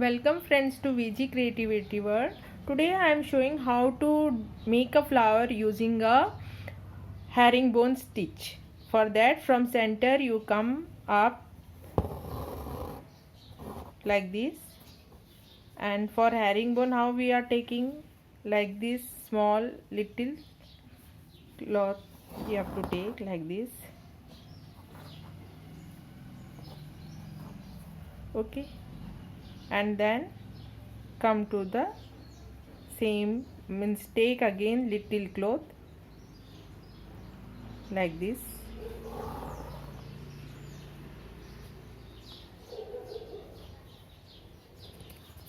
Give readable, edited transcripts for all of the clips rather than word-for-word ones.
Welcome friends to VG Creativity World. Today I am showing how to make a flower using a herringbone stitch. For that, from center you come up like this, and for herringbone how we are taking like this small little cloth you have to take like this. Okay, and then come to the same, means take again little cloth like this,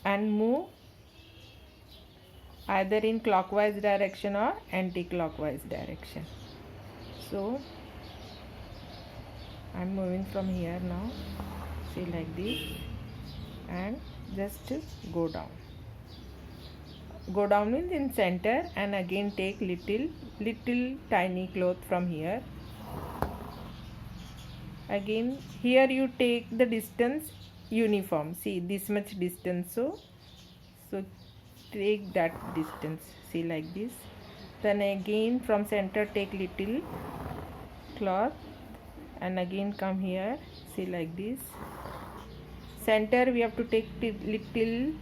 and move either in clockwise direction or anti-clockwise direction. So I'm moving from here now, see, like this, and just go down means in center, and again take little tiny cloth from here. Again here you take the distance uniform, see this much distance, so take that distance, see, like this. Then again from center take little cloth, and again come here, see, like this. Center we have to take little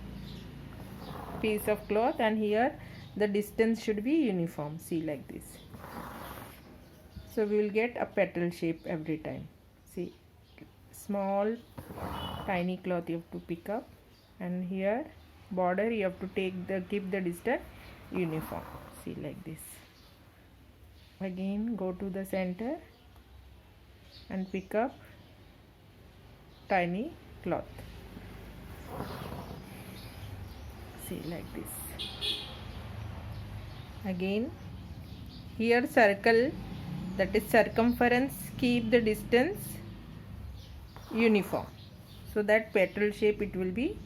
piece of cloth, and here the distance should be uniform, see, like this. So we will get a petal shape every time. See, small tiny cloth you have to pick up, and here border you have to keep the distance uniform, see, like this. Again go to the center and pick up tiny cloth, see, like this. Again here circle, that is circumference, keep the distance uniform, so that petal shape it will be.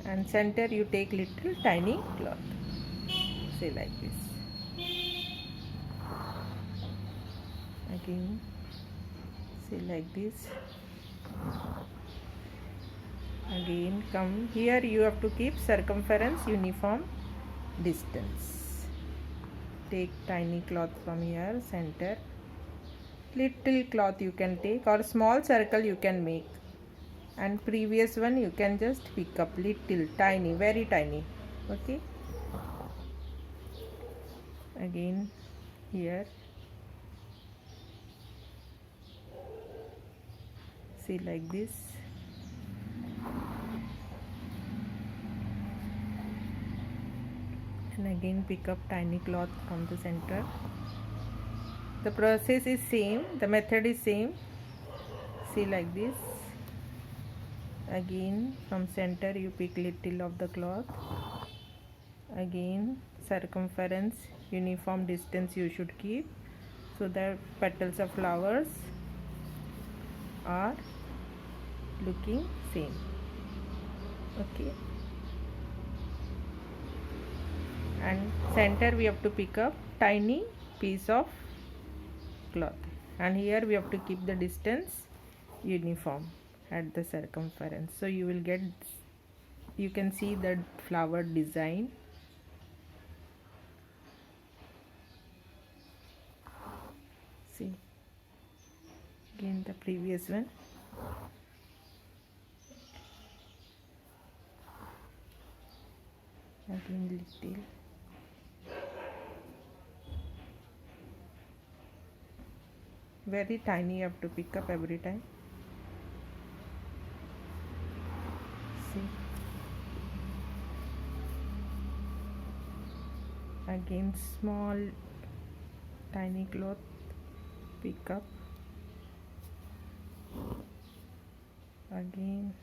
And center you take little tiny cloth, say, like this. Again, say, like this. Again come here, you have to keep circumference uniform distance. Take tiny cloth from here, center, little cloth you can take, or small circle you can make, and previous one you can just pick up little tiny, very tiny. Okay, again here, see, like this. And again pick up tiny cloth from the center. The process is same, the method is same, see, like this. Again from center you pick little of the cloth, again circumference uniform distance you should keep, so that petals of flowers are looking same. Okay, and center we have to pick up tiny piece of cloth, and here we have to keep the distance uniform at the circumference, so you will get, you can see the flower design. See, again the previous one. Again little, very tiny you have to pick up every time. See, again small tiny cloth pick up, again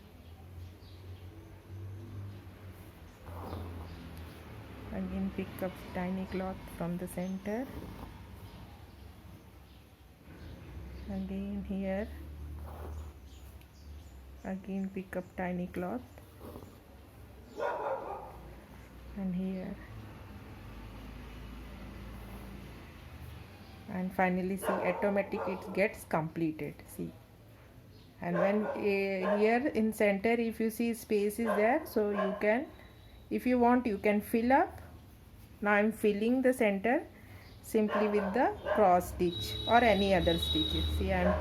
pick up tiny cloth from the center, again here, again pick up tiny cloth, and here, and finally see, automatic it gets completed. See, And when here in center, if you see space is there, so you can, if you want, you can fill up. Now I'm filling the center simply with the cross stitch or any other stitches. See, I'm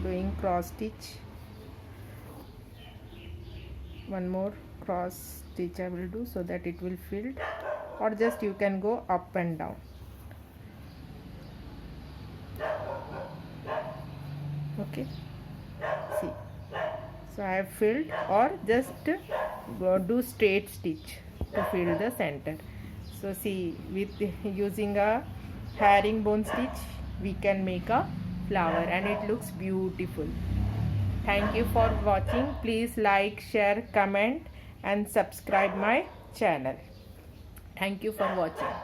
doing cross stitch. One more cross stitch I will do so that it will fill, or just you can go up and down. Okay, see, so I have filled, or just do straight stitch to fill the center. So see, with using a herringbone stitch we can make a flower and it looks beautiful. Thank you for watching. Please like, share, comment and subscribe my channel. Thank you for watching.